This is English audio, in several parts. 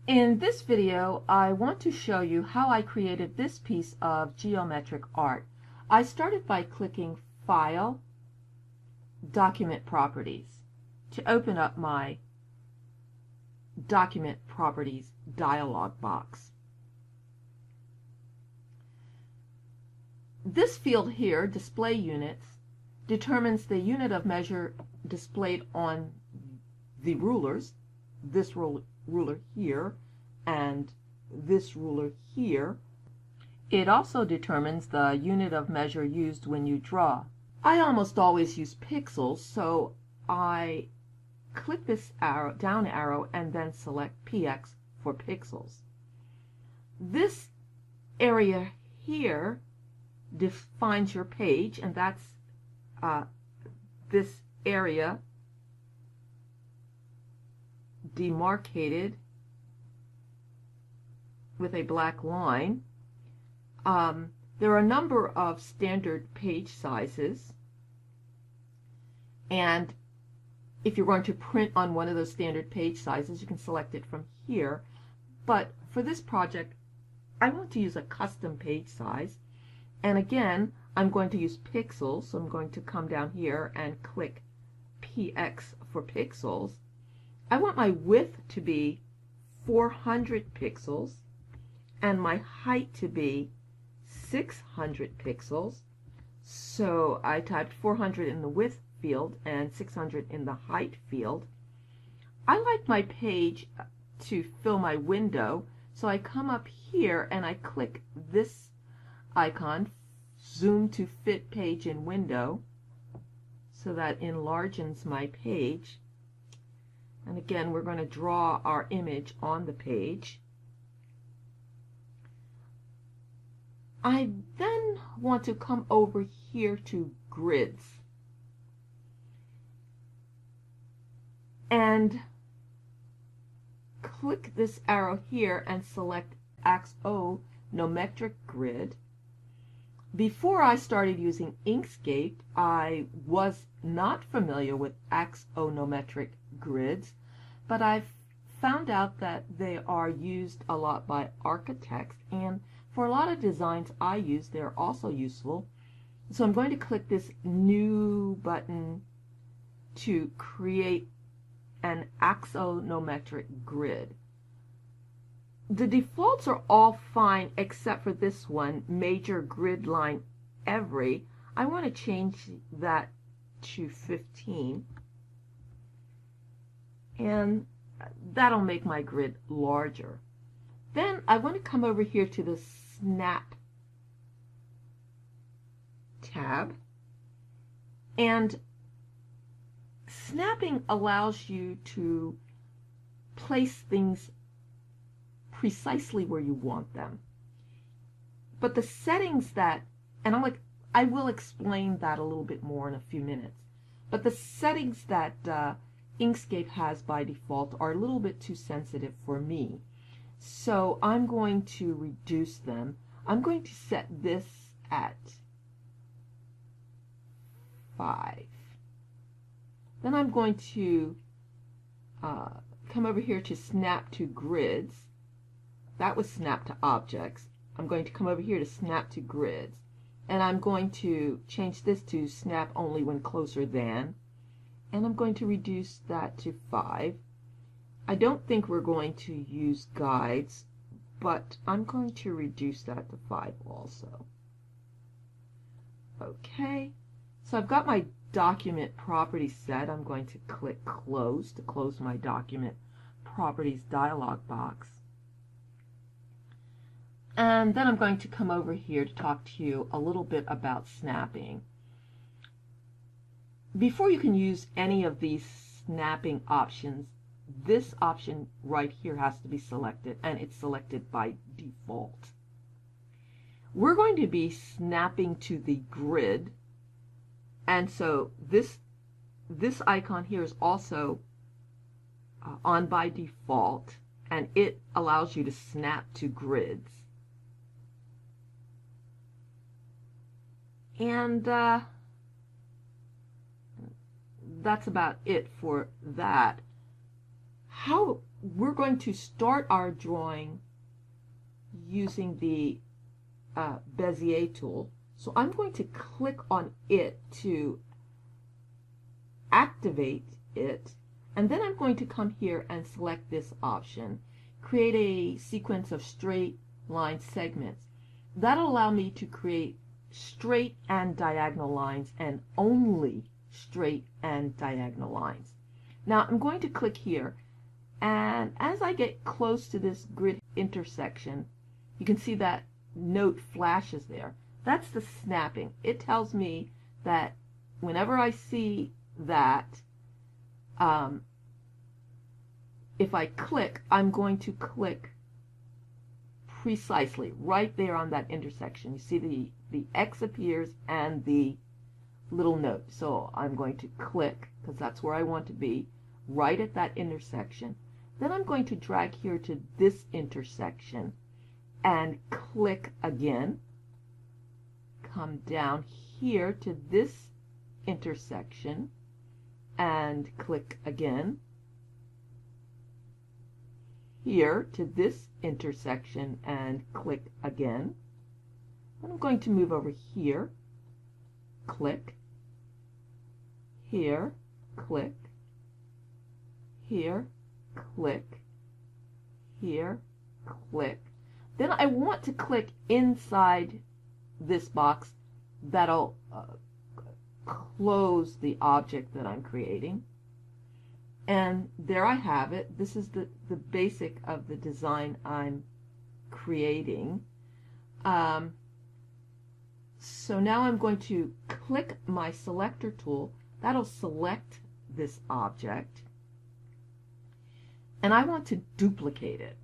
In this video, I want to show you how I created this piece of geometric art. I started by clicking File, Document Properties to open up my Document Properties dialog box. This field here, Display Units, determines the unit of measure displayed on the rulers, this ruler here and this ruler here. It also determines the unit of measure used when you draw. I almost always use pixels, so I click this down arrow and then select px for pixels. This area here defines your page, and that's this area demarcated with a black line. There are a number of standard page sizes, and if you're going to print on one of those standard page sizes, you can select it from here. But for this project, I want to use a custom page size, and again, I'm going to use pixels, so I'm going to come down here and click px for pixels. I want my width to be 400 pixels and my height to be 600 pixels. So I typed 400 in the width field and 600 in the height field. I like my page to fill my window, so I come up here and I click this icon, Zoom to Fit Page in Window, so that enlarges my page. And again, we're going to draw our image on the page. I then want to come over here to grids and click this arrow here and select axonometric grid. Before I started using Inkscape, I was not familiar with axonometric grids, but I've found out that they are used a lot by architects, and for a lot of designs I use, they're also useful. So I'm going to click this new button to create an axonometric grid. The defaults are all fine except for this one, major grid line every. I want to change that to 15, and that'll make my grid larger. Then I want to come over here to the Snap tab, and snapping allows you to place things precisely where you want them. But the settings that, and I will explain that a little bit more in a few minutes, but the settings that Inkscape has by default are a little bit too sensitive for me. So I'm going to reduce them. I'm going to set this at 5. Then I'm going to come over here to Snap to Grids. That was Snap to Objects. I'm going to come over here to Snap to Grids, and I'm going to change this to Snap Only When Closer Than, and I'm going to reduce that to 5. I don't think we're going to use guides, but I'm going to reduce that to 5 also. Okay, so I've got my document properties set. I'm going to click Close to close my document properties dialog box. And then I'm going to come over here to talk to you a little bit about snapping. Before you can use any of these snapping options, this option right here has to be selected, and it's selected by default. We're going to be snapping to the grid, and so this icon here is also on by default, and it allows you to snap to grids. And that's about it for that. how we're going to start our drawing using the Bezier tool. So I'm going to click on it to activate it, and then I'm going to come here and select this option, create a sequence of straight line segments. That'll allow me to create straight and diagonal lines, and only straight and diagonal lines. Now I'm going to click here, and as I get close to this grid intersection, you can see that note flashes there. That's the snapping. It tells me that whenever I see that, if I click, I'm going to click precisely right there on that intersection. You see the X appears and the little note. So I'm going to click, because that's where I want to be, right at that intersection. Then I'm going to drag here to this intersection and click again. Come down here to this intersection and click again. Here to this intersection and click again. I'm going to move over here, click, here, click, here, click, here, click. Then I want to click inside this box that'll close the object that I'm creating. And there I have it. This is the basic of the design I'm creating. So now I'm going to click my selector tool. That'll select this object. And I want to duplicate it.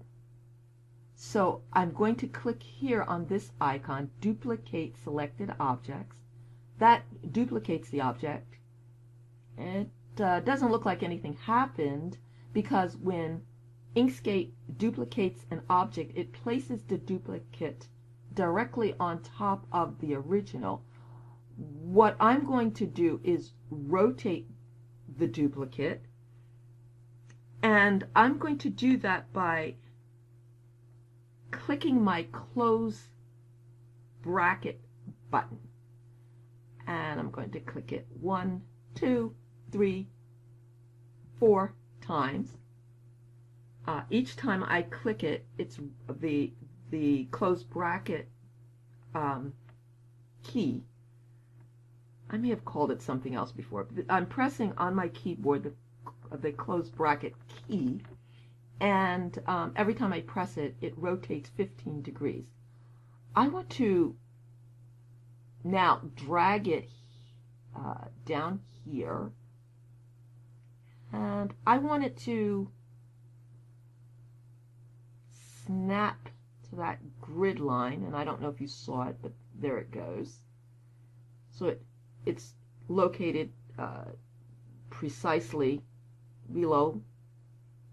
So I'm going to click here on this icon, duplicate selected objects. That duplicates the object. It doesn't look like anything happened, because when Inkscape duplicates an object, it places the duplicate directly on top of the original. What I'm going to do is rotate the duplicate, and I'm going to do that by clicking my close bracket button. And I'm going to click it 1, 2, 3, 4 times. Each time I click it, it's the close bracket key. I may have called it something else before. But I'm pressing on my keyboard the close bracket key, and every time I press it, it rotates 15 degrees. I want to now drag it down here, and I want it to snap to that grid line, and I don't know if you saw it, but there it goes. So it's located precisely below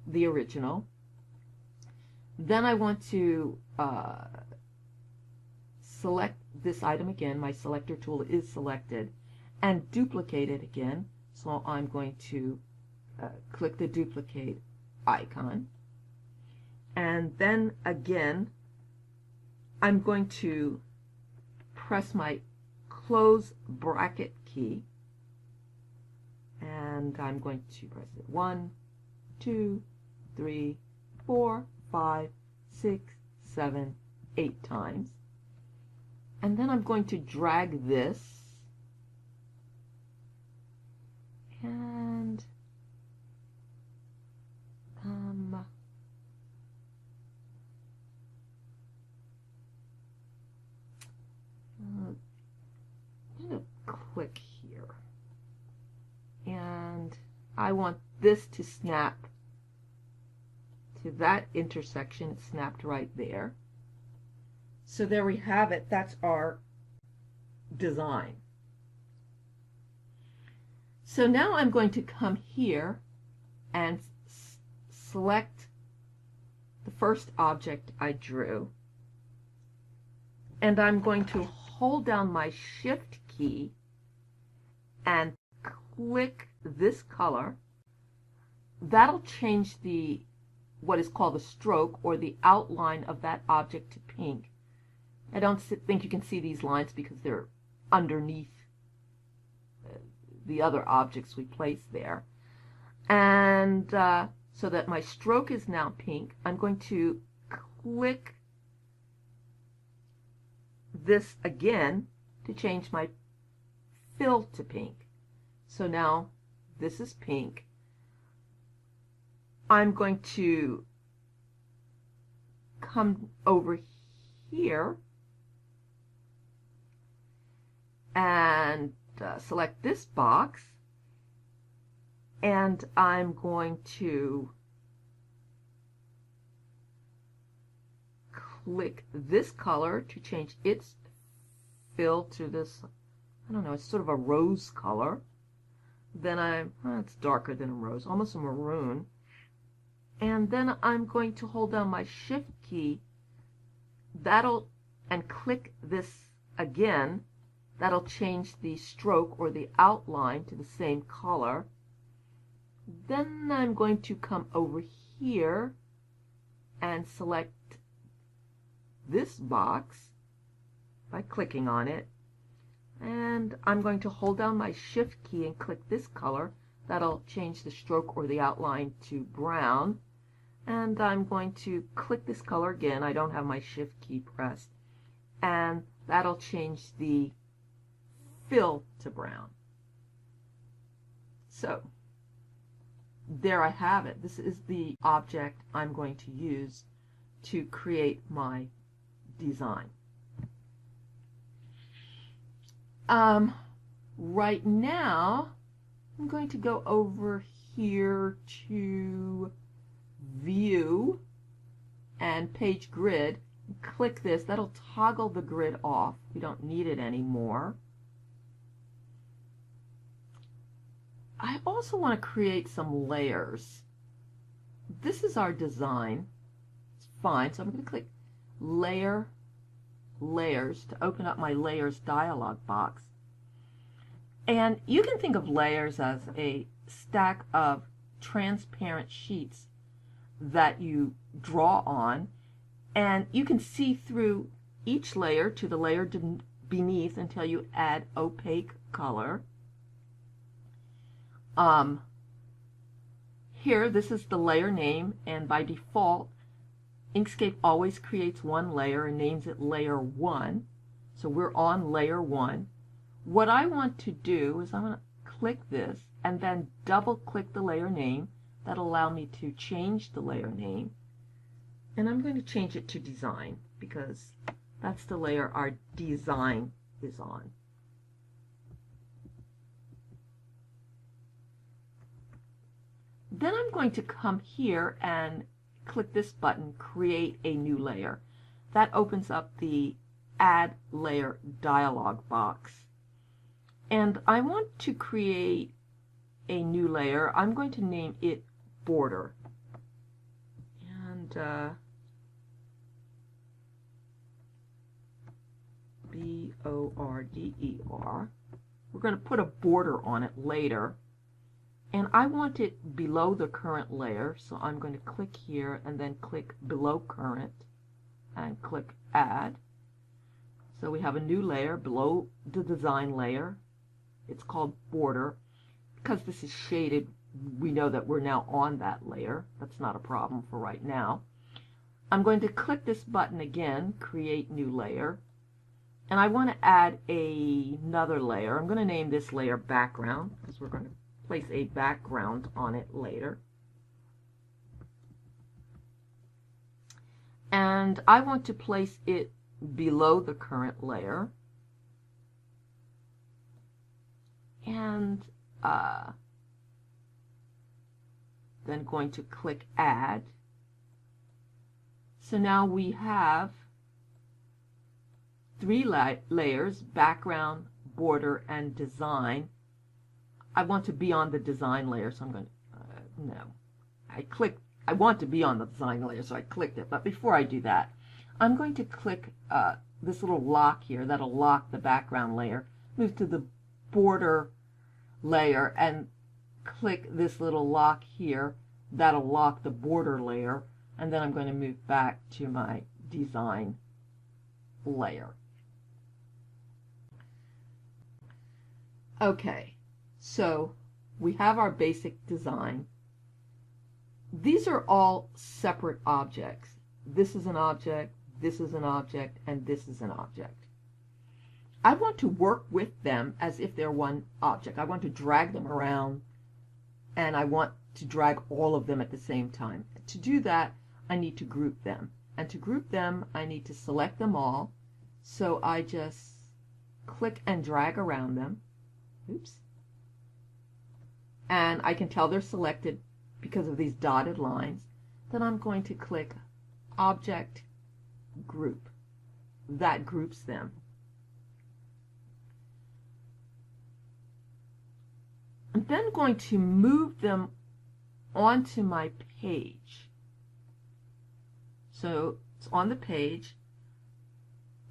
the original. Then I want to select this item again. My selector tool is selected, and duplicate it again. So I'm going to click the duplicate icon, and then again I'm going to press my close bracket key, and I'm going to press it 1, 2, 3, 4, 5, 6, 7, 8 times. And then I'm going to drag this and I'm going to click here, and I want this to snap to that intersection. It snapped right there. So there we have it. That's our design. So now I'm going to come here and select the first object I drew, and I'm going to hold down my Shift key and click this color, that'll change what is called the stroke or the outline of that object to pink. I don't think you can see these lines because they're underneath the other objects we placed there. And so that my stroke is now pink, I'm going to click this again to change my fill to pink. So now this is pink. I'm going to come over here and select this box, and I'm going to click this color to change its fill to this, I don't know, it's sort of a rose color. Then it's darker than a rose, almost a maroon. And then I'm going to hold down my Shift key, and click this again. That'll change the stroke or the outline to the same color. Then I'm going to come over here and select this box by clicking on it. And I'm going to hold down my Shift key and click this color. That'll change the stroke or the outline to brown. And I'm going to click this color again. I don't have my Shift key pressed. And that'll change the fill to brown. So there I have it. This is the object I'm going to use to create my design. Right now, I'm going to go over here to View and Page Grid. Click this. That'll toggle the grid off. We don't need it anymore. I also want to create some layers. This is our design. It's fine. So I'm going to click Layer, Layers to open up my Layers dialog box. And you can think of layers as a stack of transparent sheets that you draw on, and you can see through each layer to the layer beneath until you add opaque color. Here, this is the layer name, and by default, Inkscape always creates one layer and names it Layer 1. So we're on Layer 1. What I want to do is I'm going to click this and then double click the layer name. That'll allow me to change the layer name. And I'm going to change it to Design because that's the layer our design is on. Then I'm going to come here and click this button, Create a New Layer. That opens up the Add Layer dialog box. And I want to create a new layer. I'm going to name it Border. And B-O-R-D-E-R. We're going to put a border on it later. And I want it below the current layer, so I'm going to click here and then click Below Current and click Add. So we have a new layer below the design layer. It's called Border. Because this is shaded, we know that we're now on that layer. That's not a problem for right now. I'm going to click this button again, Create New Layer. And I want to add another layer. I'm going to name this layer Background because we're going to place a background on it later. And I want to place it below the current layer. And then going to click Add. So now we have 3 layers, background, border, and design. I want to be on the design layer, so I'm going to, I want to be on the design layer, so I clicked it. But before I do that, I'm going to click this little lock here. That'll lock the background layer. Move to the border layer and click this little lock here. that'll lock the border layer, and then I'm going to move back to my design layer. Okay, so we have our basic design. These are all separate objects. This is an object, this is an object, and this is an object. I want to work with them as if they're one object. I want to drag them around, and I want to drag all of them at the same time. To do that, I need to group them. And to group them, I need to select them all. So I just click and drag around them. Oops. And I can tell they're selected because of these dotted lines. Then I'm going to click Object Group. That groups them. I'm then going to move them onto my page. So it's on the page,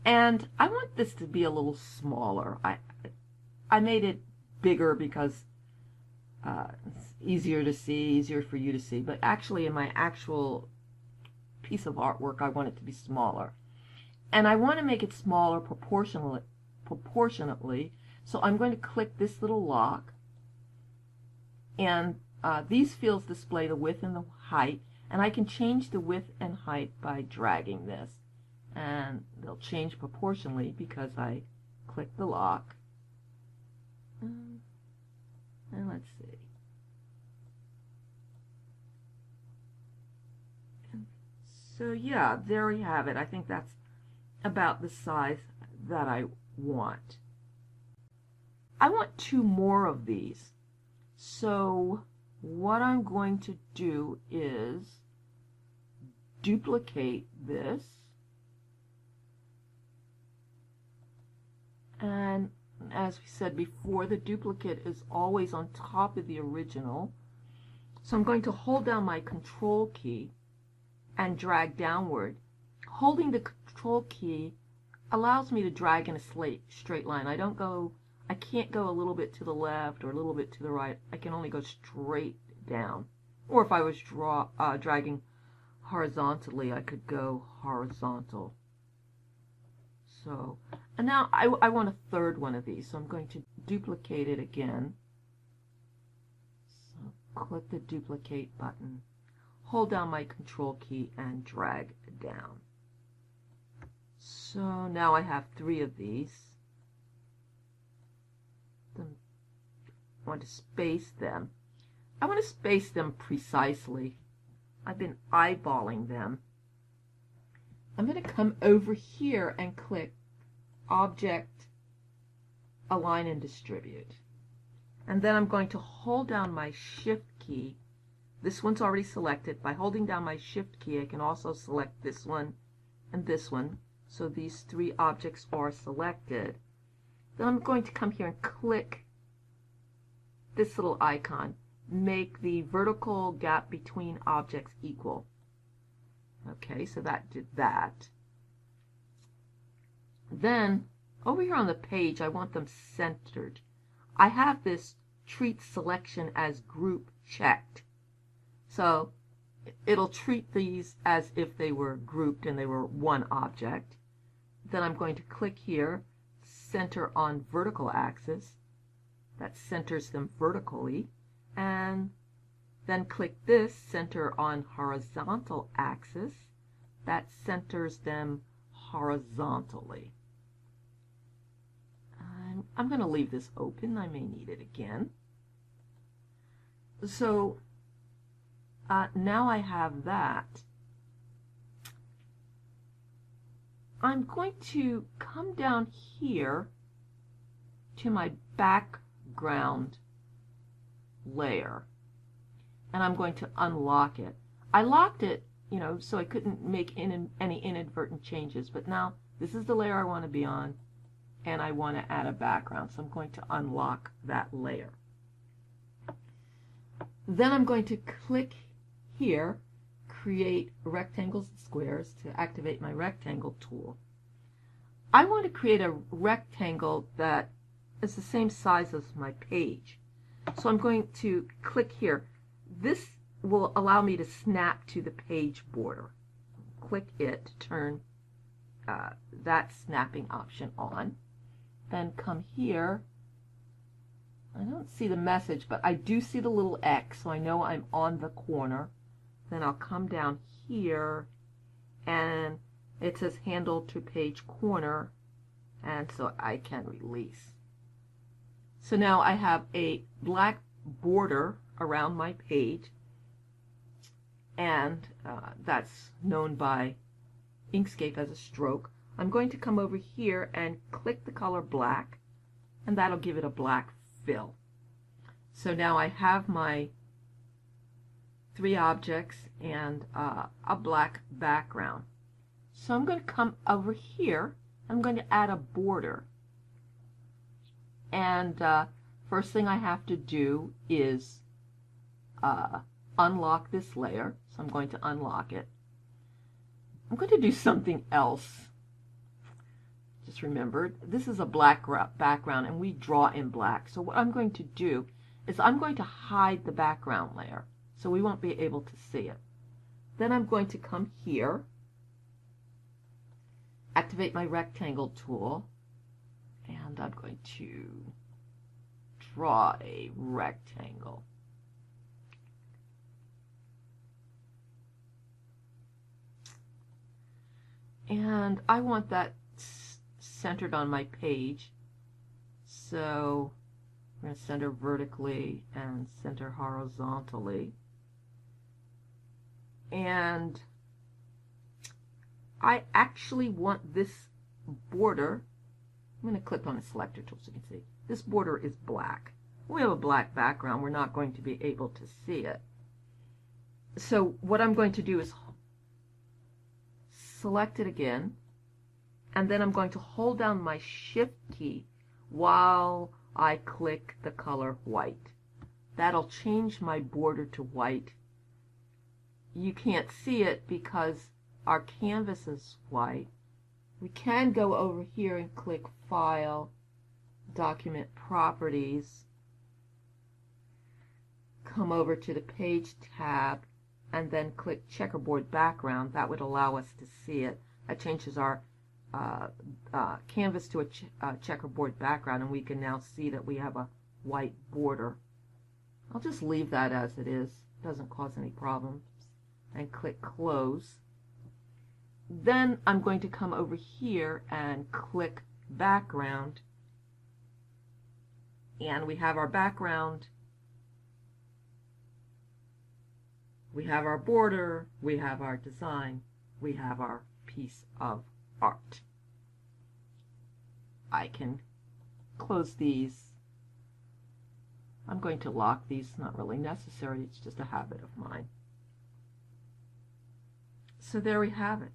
and I want this to be a little smaller. I made it bigger because it's easier to see, easier for you to see, but actually in my actual piece of artwork I want it to be smaller. And I want to make it smaller proportionately, so I'm going to click this little lock, and these fields display the width and the height, and I can change the width and height by dragging this, and they'll change proportionally because I click the lock. And let's see. So yeah, there we have it. I think that's about the size that I want. I want 2 more of these. So what I'm going to do is duplicate this, and as we said before, the duplicate is always on top of the original. So I'm going to hold down my Control key and drag downward. Holding the Control key allows me to drag in a straight line. I can't go a little bit to the left or a little bit to the right. I can only go straight down. Or if I was dragging horizontally, I could go horizontal. So, and now I want a third one of these, so I'm going to duplicate it again. So click the duplicate button, hold down my Control key, and drag down. So now I have 3 of these. I want to space them. I want to space them precisely. I've been eyeballing them. I'm going to come over here and click Object, Align and Distribute. And then I'm going to hold down my Shift key. This one's already selected. By holding down my Shift key, I can also select this one and this one. So these 3 objects are selected. Then I'm going to come here and click this little icon. Make the vertical gap between objects equal. Okay, so that did that. Then, over here on the page, I want them centered. I have this treat selection as group checked. So, it'll treat these as if they were grouped and they were one object. Then I'm going to click here, center on vertical axis. That centers them vertically. And then click this, center on horizontal axis. That centers them horizontally. I'm going to leave this open. I may need it again. So now I have that. I'm going to come down here to my background layer, and I'm going to unlock it. I locked it, so I couldn't make any inadvertent changes, but now this is the layer I want to be on, and I want to add a background, so I'm going to unlock that layer. Then I'm going to click here, create rectangles and squares, to activate my rectangle tool. I want to create a rectangle that is the same size as my page. So I'm going to click here. This will allow me to snap to the page border. Click it to turn that snapping option on. Then come here. I don't see the message, but I do see the little X, so I know I'm on the corner. Then I'll come down here, and it says handle to page corner, and so I can release. So now I have a black border around my page, and that's known by Inkscape as a stroke. I'm going to come over here and click the color black, and that'll give it a black fill. So now I have my 3 objects and a black background. So I'm going to come over here. I'm going to add a border. And first thing I have to do is unlock this layer. So I'm going to unlock it. I'm going to do something else. Just remembered, this is a black background and we draw in black. So what I'm going to do is I'm going to hide the background layer so we won't be able to see it. Then I'm going to come here, activate my rectangle tool, and I'm going to draw a rectangle. And I want that centered on my page, so we're going to center vertically and center horizontally. And I actually want this border, I'm going to click on the selector tool so you can see, this border is black. We have a black background, we're not going to be able to see it. So what I'm going to do is select it again, and then I'm going to hold down my Shift key while I click the color white. That'll change my border to white. You can't see it because our canvas is white. We can go over here and click File, Document Properties, come over to the Page tab, and then click Checkerboard Background. That would allow us to see it. That changes our canvas to a checkerboard background, and we can now see that we have a white border. I'll just leave that as it is. It doesn't cause any problems. And click Close. Then I'm going to come over here and click Background, and we have our background, we have our border, we have our design, we have our piece of art. I can close these. I'm going to lock these, not really necessary, it's just a habit of mine. So there we have it.